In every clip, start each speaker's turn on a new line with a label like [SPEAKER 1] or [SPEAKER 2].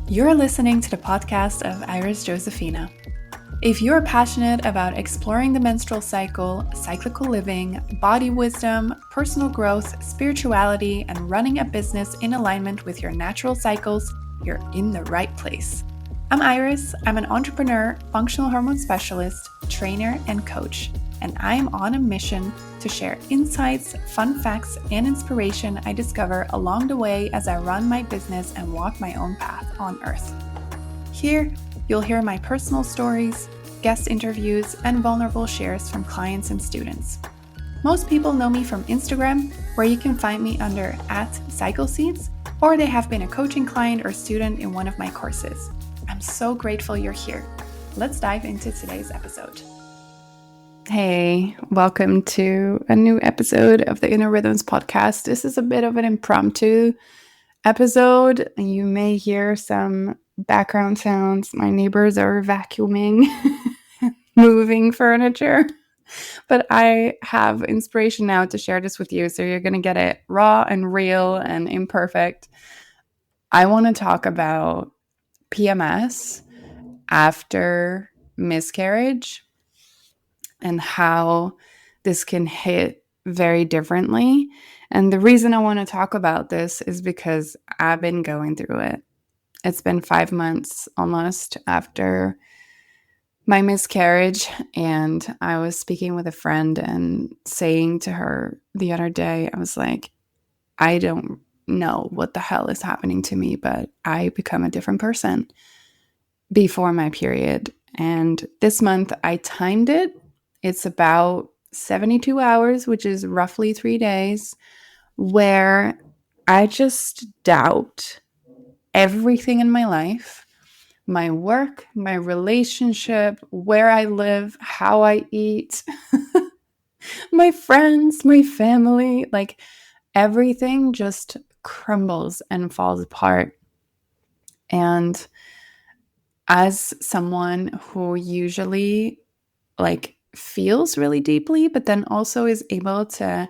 [SPEAKER 1] You're listening to the podcast of Iris Josephina. If you're passionate about exploring the menstrual cycle, cyclical living, body wisdom, personal growth, spirituality, and running a business in alignment with your natural cycles, you're in the right place. I'm Iris. I'm an entrepreneur, functional hormone specialist, trainer, and coach, and I'm on a mission to share insights, fun facts, and inspiration I discover along the way as I run my business and walk my own path on earth. Here, you'll hear my personal stories, guest interviews, and vulnerable shares from clients and students. Most people know me from Instagram, where you can find me under @CycleSeeds, or they have been a coaching client or student in one of my courses. I'm so grateful you're here. Let's dive into today's episode. Hey, welcome to a new episode of the Inner Rhythms podcast. This is a bit of an impromptu episode. You may hear some background sounds. My neighbors are vacuuming, moving furniture. But I have inspiration now to share this with you, so you're going to get it raw and real and imperfect. I want to talk about PMS after miscarriage and how this can hit very differently. And the reason I want to talk about this is because I've been going through it. It's been 5 months almost after my miscarriage, and I was speaking with a friend and saying to her the other day, I was like, I don't know what the hell is happening to me, but I become a different person before my period. And this month I timed it. It's about 72 hours, which is roughly 3 days, where I just doubt everything in my life, my work, my relationship, where I live, how I eat, my friends, my family, like everything just crumbles and falls apart. And as someone who usually feels really deeply, but then also is able to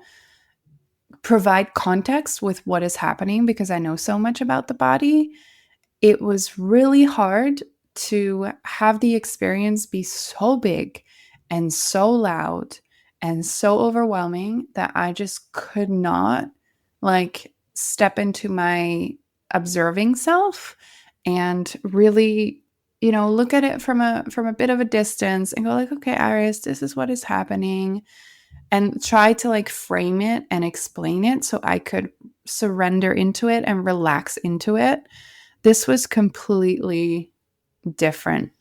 [SPEAKER 1] provide context with what is happening because I know so much about the body, it was really hard to have the experience be so big and so loud and so overwhelming that I just could not step into my observing self and really look at it from a bit of a distance and go okay, Iris, this is what is happening, and try to frame it and explain it so I could surrender into it and relax into it. This was completely different.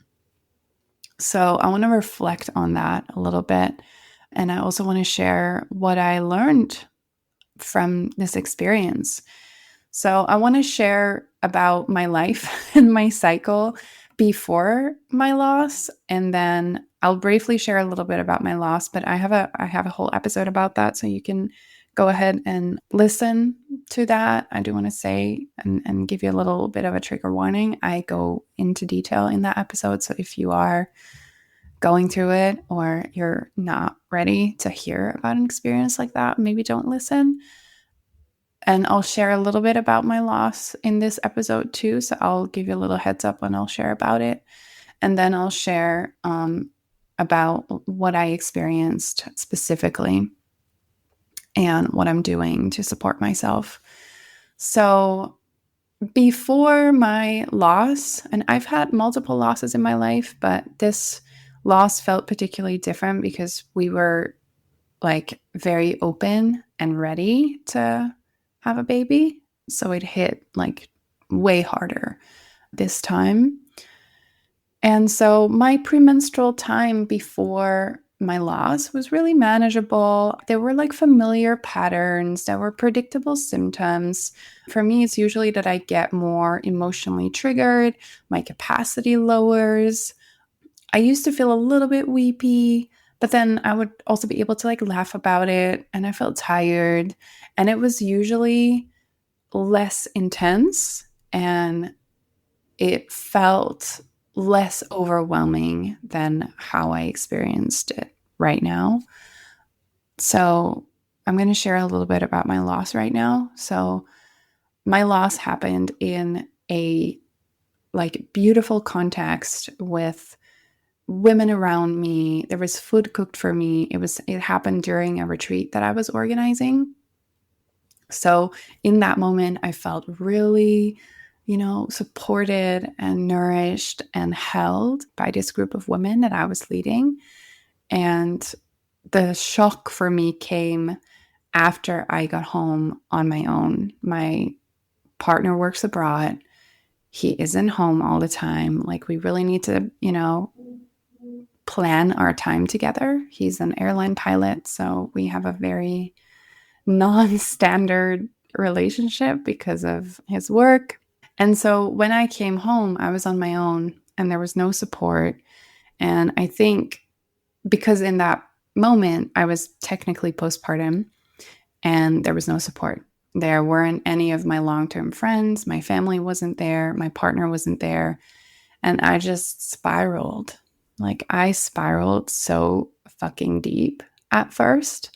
[SPEAKER 1] So I want to reflect on that a little bit. And I also want to share what I learned from this experience. So I want to share about my life and my cycle before my loss, and then I'll briefly share a little bit about my loss, but I have a whole episode about that, so you can go ahead and listen to that. I do want to say and give you a little bit of a trigger warning. I go into detail in that episode, so if you are going through it or you're not ready to hear about an experience like that, maybe don't listen. And I'll share a little bit about my loss in this episode too. So I'll give you a little heads up when I'll share about it. And then I'll share about what I experienced specifically and what I'm doing to support myself. So before my loss, and I've had multiple losses in my life, but this loss felt particularly different because we were very open and ready to have a baby. So it hit way harder this time. And so my premenstrual time before my loss was really manageable. There were familiar patterns, there were predictable symptoms. For me, it's usually that I get more emotionally triggered, my capacity lowers. I used to feel a little bit weepy, but then I would also be able to laugh about it, and I felt tired, and it was usually less intense and it felt less overwhelming than how I experienced it right now. So I'm going to share a little bit about my loss right now. So my loss happened in a beautiful context with women around me. There was food cooked for me. It happened during a retreat that I was organizing. So in that moment, I felt really, supported and nourished and held by this group of women that I was leading. And the shock for me came after I got home on my own. My partner works abroad. He isn't home all the time. We really need to, plan our time together. He's an airline pilot, so we have a very non-standard relationship because of his work. And so when I came home, I was on my own and there was no support. And I think because in that moment, I was technically postpartum and there was no support. There weren't any of my long-term friends. My family wasn't there. My partner wasn't there. And I just spiraled. I spiraled so fucking deep at first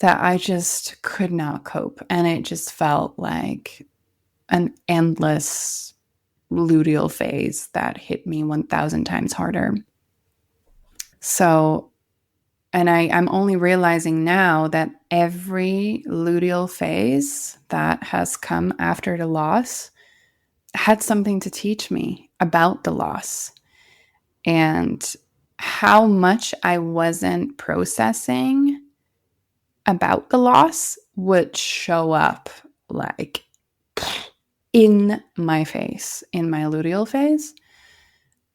[SPEAKER 1] that I just could not cope. And it just felt like an endless luteal phase that hit me 1,000 times harder. So, and I'm only realizing now that every luteal phase that has come after the loss had something to teach me about the loss and how much I wasn't processing about the loss would show up in my face, in my luteal phase.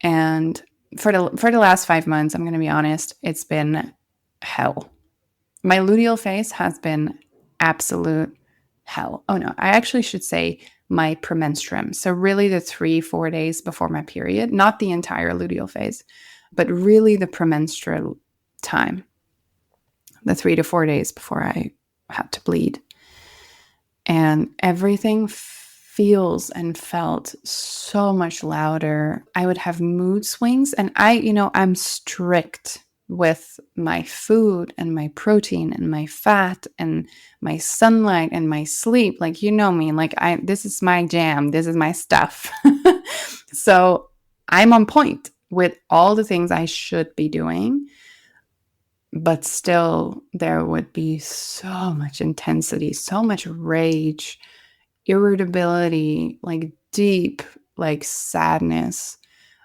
[SPEAKER 1] And for the last 5 months, I'm going to be honest, it's been hell. My luteal phase has been absolute hell. Oh no, I actually should say my premenstruum. So really the 3-4 days before my period, not the entire luteal phase, but really the premenstrual time, the 3 to 4 days before I had to bleed. And everything feels and felt so much louder. I would have mood swings, and I'm strict with my food and my protein and my fat and my sunlight and my sleep. Me, this is my jam. This is my stuff. So I'm on point with all the things I should be doing. But still, there would be so much intensity, so much rage, irritability, deep, sadness.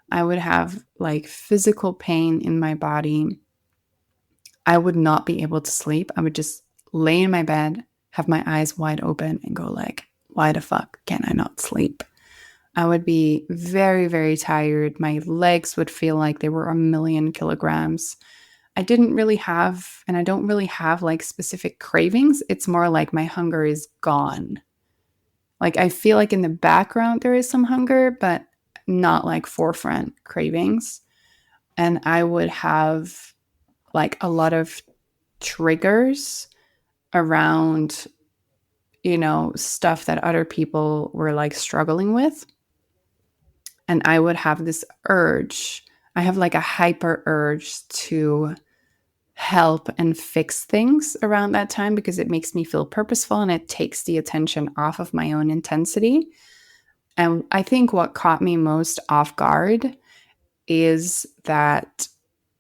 [SPEAKER 1] I would have physical pain in my body. I would not be able to sleep. I would just lay in my bed, have my eyes wide open and go why the fuck can I not sleep? I would be very, very tired. My legs would feel like they were 1,000,000 kilograms. I didn't really have, and I don't really have specific cravings. It's more like my hunger is gone. I feel like in the background there is some hunger, but not forefront cravings. And I would have a lot of triggers around, stuff that other people were struggling with. And I would have this urge. I have a hyper urge to help and fix things around that time because it makes me feel purposeful and it takes the attention off of my own intensity. And I think what caught me most off guard is that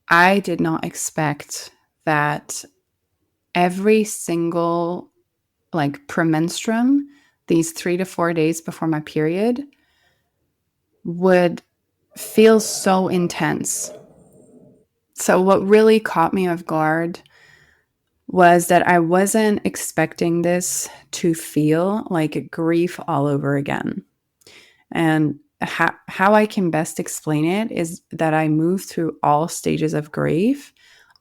[SPEAKER 1] I did not expect that every single premenstruum, these 3 to 4 days before my period, would feel so intense. So what really caught me off guard was that I wasn't expecting this to feel like grief all over again. And how I can best explain it is that I moved through all stages of grief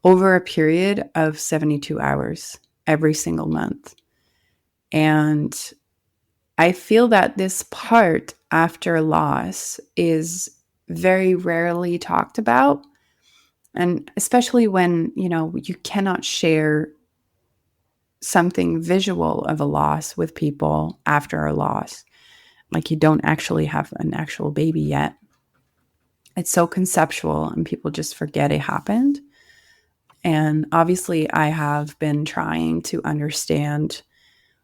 [SPEAKER 1] over a period of 72 hours every single month. And I feel that this part after loss is very rarely talked about. And especially when, you cannot share something visual of a loss with people after a loss. You don't actually have an actual baby yet. It's so conceptual and people just forget it happened. And obviously, I have been trying to understand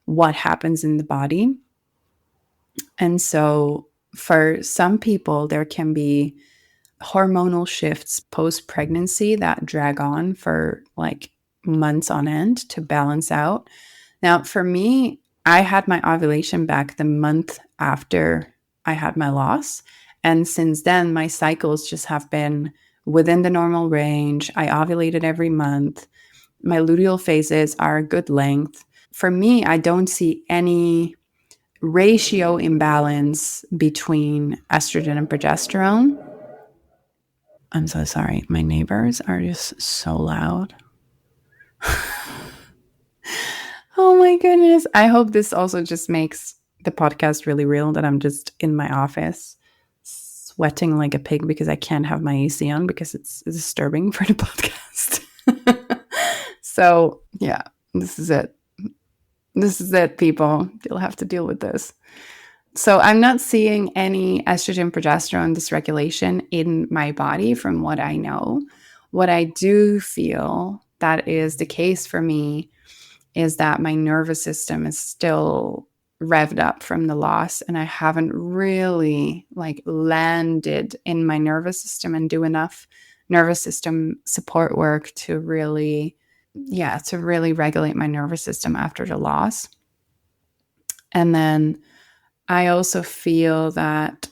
[SPEAKER 1] what happens in the body. And so, for some people, there can be hormonal shifts post pregnancy that drag on for like months on end to balance out. Now, for me, I had my ovulation back the month after I had my loss. And since then, my cycles just have been within the normal range. I ovulated every month. My luteal phases are a good length. For me, I don't see any ratio imbalance between estrogen and progesterone. I'm so sorry. My neighbors are just so loud. Oh my goodness. I hope this also just makes the podcast really real, that I'm just in my office sweating like a pig because I can't have my AC on because it's disturbing for the podcast. So, yeah, this is it. This is it, people. You'll have to deal with this. So I'm not seeing any estrogen progesterone dysregulation in my body from what I know. What I do feel that is the case for me is that my nervous system is still revved up from the loss, and I haven't really like landed in my nervous system and do enough nervous system support work to really regulate my nervous system after the loss. And then I also feel that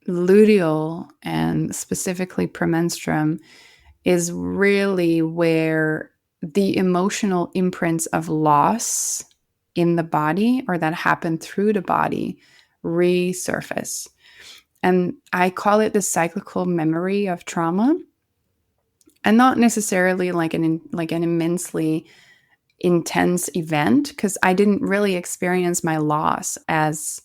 [SPEAKER 1] luteal and specifically premenstruum is really where the emotional imprints of loss in the body or that happen through the body resurface. And I call it the cyclical memory of trauma, and not necessarily like an immensely intense event, because I didn't really experience my loss as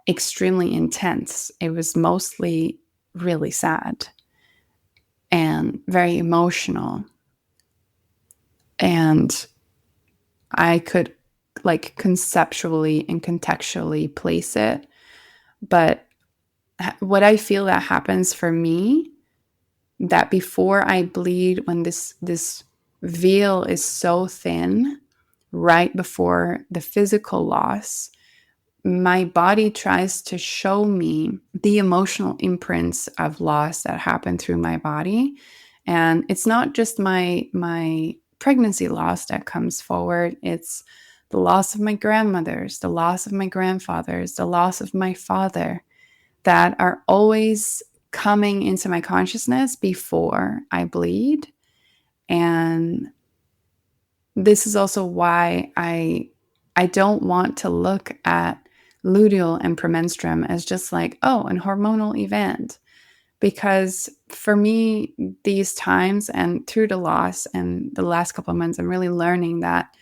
[SPEAKER 1] extremely intense. It was mostly really sad and very emotional. And I could like conceptually and contextually place it. But what I feel that happens for me, that before I bleed, when this veil is so thin, right before the physical loss, my body tries to show me the emotional imprints of loss that happen through my body. And it's not just my pregnancy loss that comes forward. It's the loss of my grandmothers, the loss of my grandfathers, the loss of my father, that are always coming into my consciousness before I bleed. And this is also why I don't want to look at luteal and premenstruum as just like, oh, an hormonal event. Because for me, these times and through the loss and the last couple of months, I'm really learning that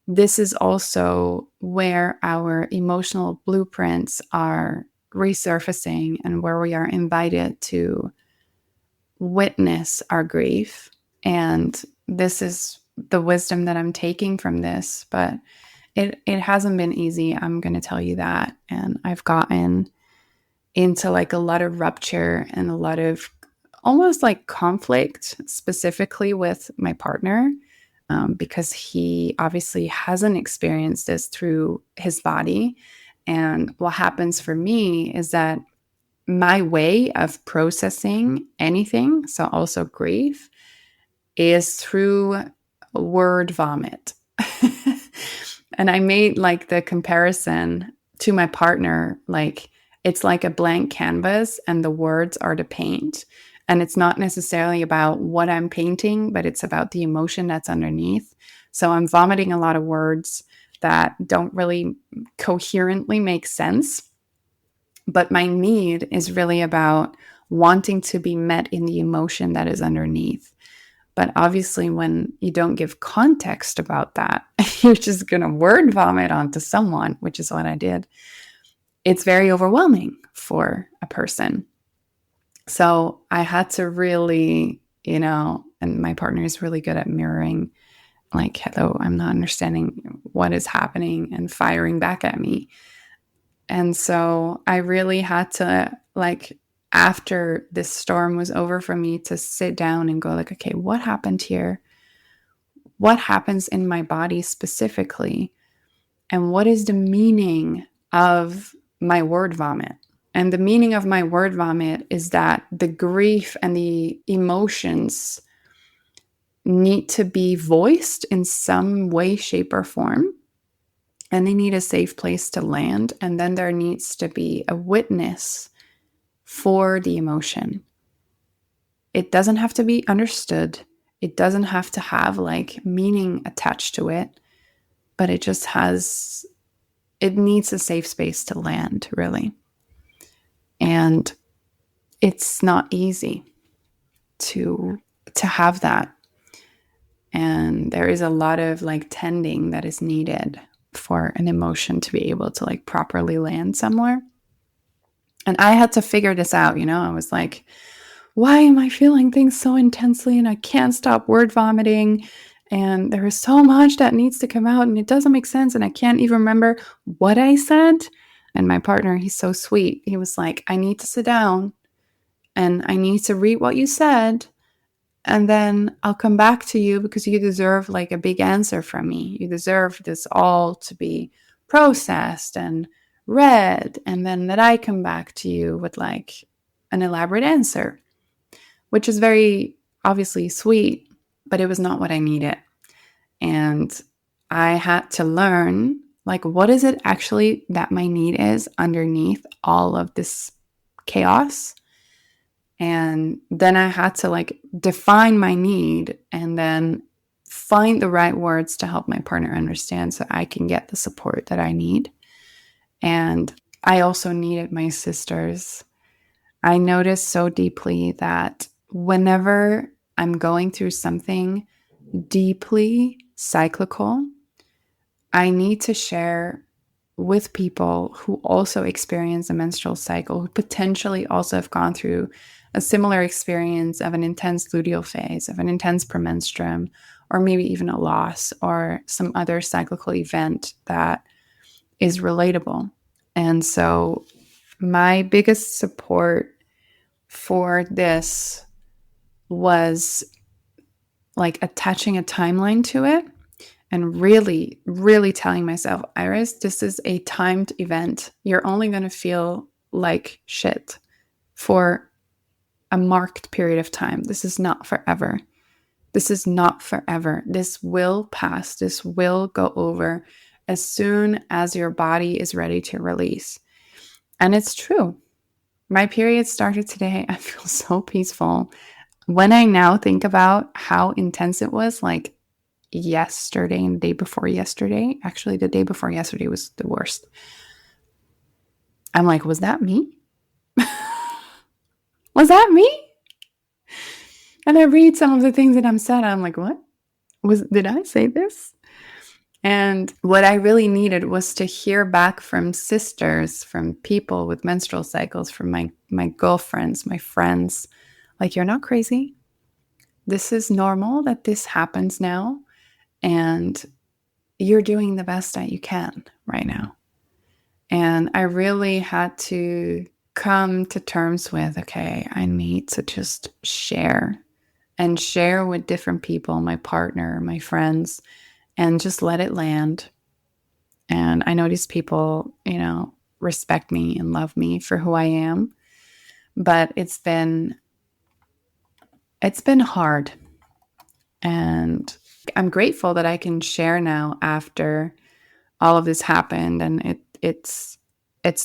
[SPEAKER 1] this is also where our emotional blueprints are resurfacing and where we are invited to witness our grief. And this is the wisdom that I'm taking from this, but it hasn't been easy. I'm going to tell you that. And I've gotten into like a lot of rupture and a lot of almost like conflict, specifically with my partner, because he obviously hasn't experienced this through his body. And what happens for me is that my way of processing anything, so also grief, is through word vomit. And I made like the comparison to my partner, like it's like a blank canvas and the words are the paint. And it's not necessarily about what I'm painting, but it's about the emotion that's underneath. So I'm vomiting a lot of words that don't really coherently make sense. But my need is really about wanting to be met in the emotion that is underneath. But obviously, when you don't give context about that, you're just going to word vomit onto someone, which is what I did. It's very overwhelming for a person. So I had to really, and my partner is really good at mirroring, like, hello, I'm not understanding what is happening, and firing back at me. And so I really had to like after this storm was over for me to sit down and go like, okay, what happened here? What happens in my body specifically? And what is the meaning of my word vomit? And the meaning of my word vomit is that the grief and the emotions need to be voiced in some way, shape, or form. And they need a safe place to land. And then there needs to be a witness for the emotion. It doesn't have to be understood. It doesn't have to have like meaning attached to it, but it just has, it needs a safe space to land, really. And it's not easy to have that. And there is a lot of like tending that is needed for an emotion to be able to like properly land somewhere. And I had to figure this out, I was like, why am I feeling things so intensely and I can't stop word vomiting? And there is so much that needs to come out and it doesn't make sense. And I can't even remember what I said. And my partner, he's so sweet. He was like, I need to sit down and I need to read what you said. And then I'll come back to you because you deserve like a big answer from me. You deserve this all to be processed and read. And then that I come back to you with like an elaborate answer, which is very obviously sweet, but it was not what I needed. And I had to learn, like, what is it actually that my need is underneath all of this chaos? And then I had to like define my need and then find the right words to help my partner understand so I can get the support that I need. And I also needed my sisters. I noticed so deeply that whenever I'm going through something deeply cyclical, I need to share with people who also experience a menstrual cycle, who potentially also have gone through a similar experience of an intense luteal phase, of an intense premenstruum, or maybe even a loss or some other cyclical event that is relatable. And so my biggest support for this was like attaching a timeline to it and really, really telling myself, Iris, this is a timed event. You're only going to feel like shit for a marked period of time. This is not forever. This is not forever. This will pass. This will go over as soon as your body is ready to release. And it's true. My period started today. I feel so peaceful. When I now think about how intense it was, like yesterday and the day before yesterday, actually the day before yesterday was the worst. I'm like, was that me? Was that me? And I read some of the things that I'm said. I'm like, what? Did I say this? And what I really needed was to hear back from sisters, from people with menstrual cycles, from my girlfriends, my friends. Like, you're not crazy. This is normal that this happens now. And you're doing the best that you can right now. And I really had to come to terms with, okay, I need to just share with different people, my partner, my friends, and just let it land. And I know these people, respect me and love me for who I am. But it's been hard. And I'm grateful that I can share now after all of this happened. And it's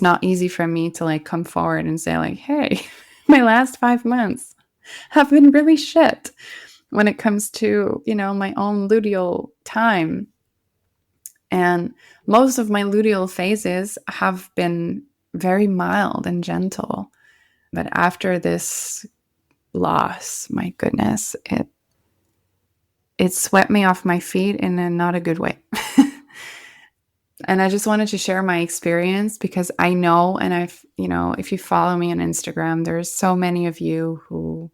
[SPEAKER 1] not easy for me to like come forward and say like, hey, my last 5 months have been really shit when it comes to, my own luteal time. And most of my luteal phases have been very mild and gentle. But after this loss, my goodness, it swept me off my feet in a not a good way. And I just wanted to share my experience because I know, and I've, if you follow me on Instagram, there's so many of you who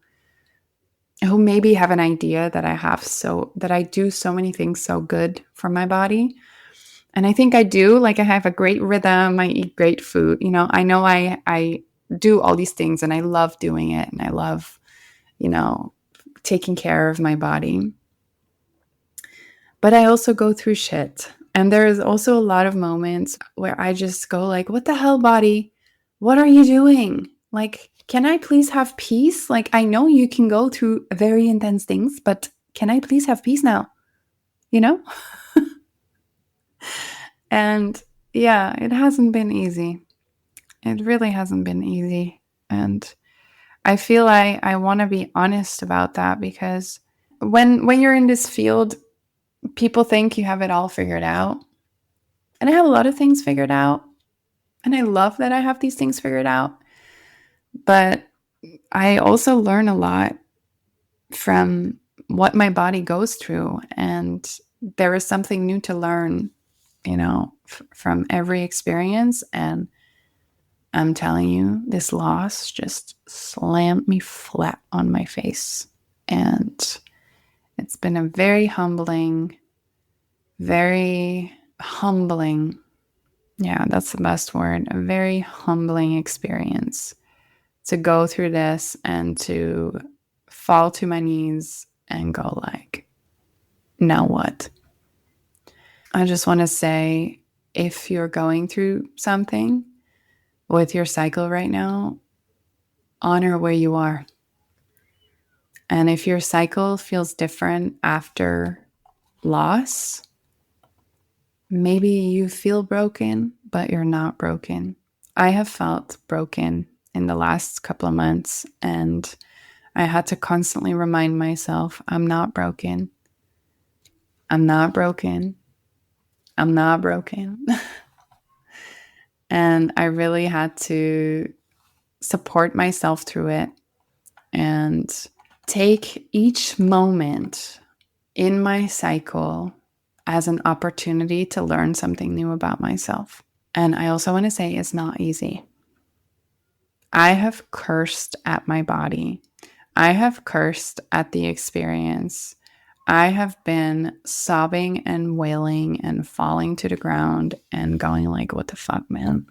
[SPEAKER 1] maybe have an idea that I do so many things so good for my body. And I think I do, like I have a great rhythm. I eat great food. I know I do all these things and I love doing it. And I love, taking care of my body. But I also go through shit. And there's also a lot of moments where I just go like, what the hell, body? What are you doing? Like, can I please have peace? Like, I know you can go through very intense things, but can I please have peace now? And yeah, it hasn't been easy. It really hasn't been easy. And I feel I want to be honest about that, because when you're in this field, people think you have it all figured out. And I have a lot of things figured out. And I love that I have these things figured out. But I also learn a lot from what my body goes through. And there is something new to learn, from every experience. And I'm telling you, this loss just slammed me flat on my face. And it's been a very humbling, yeah, that's the best word, a very humbling experience to go through this and to fall to my knees and go like, now what? I just want to say, if you're going through something with your cycle right now, honor where you are. And if your cycle feels different after loss, maybe you feel broken, but you're not broken. I have felt broken in the last couple of months, and I had to constantly remind myself, I'm not broken. I'm not broken. I'm not broken. And I really had to support myself through it and take each moment in my cycle as an opportunity to learn something new about myself. And I also want to say it's not easy. I have cursed at my body. I have cursed at the experience. I have been sobbing and wailing and falling to the ground and going like, what the fuck, man?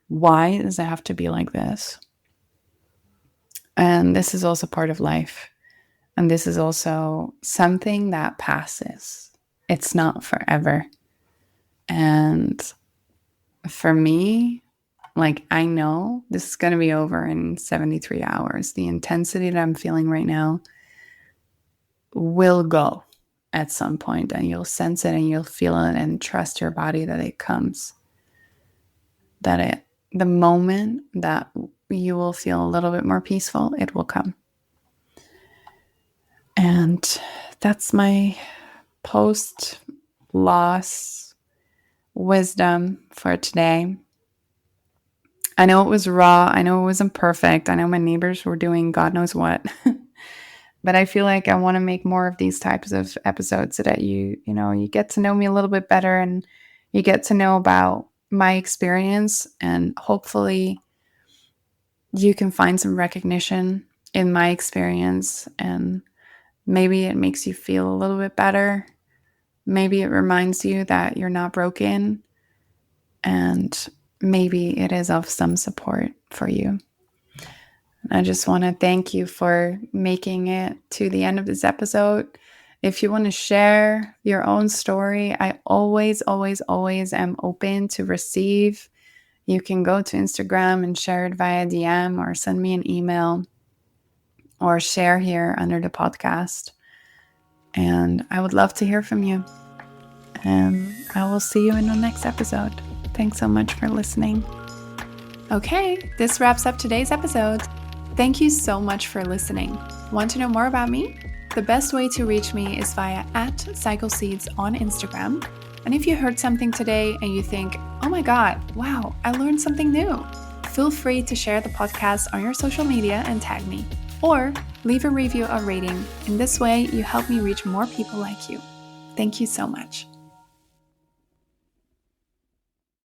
[SPEAKER 1] Why does it have to be like this? And this is also part of life. And this is also something that passes. It's not forever. And for me, like, I know this is going to be over in 73 hours. The intensity that I'm feeling right now will go at some point, and you'll sense it and you'll feel it, and trust your body that it comes. The moment that you will feel a little bit more peaceful, it will come. And that's my post-loss wisdom for today. I know it was raw. I know it wasn't perfect. I know my neighbors were doing God knows what. But I feel like I want to make more of these types of episodes so that you get to know me a little bit better, and you get to know about my experience, and hopefully you can find some recognition in my experience, and maybe it makes you feel a little bit better. Maybe it reminds you that you're not broken, and maybe it is of some support for you. I just want to thank you for making it to the end of this episode. If you want to share your own story, I always, always, always am open to receive. You can go to Instagram and share it via DM, or send me an email, or share here under the podcast. And I would love to hear from you. And I will see you in the next episode. Thanks so much for listening. Okay, this wraps up today's episode. Thank you so much for listening. Want to know more about me? The best way to reach me is via @CycleSeeds on Instagram. And if you heard something today and you think, oh my God, wow, I learned something new, feel free to share the podcast on your social media and tag me. Or leave a review or rating. In this way, you help me reach more people like you. Thank you so much.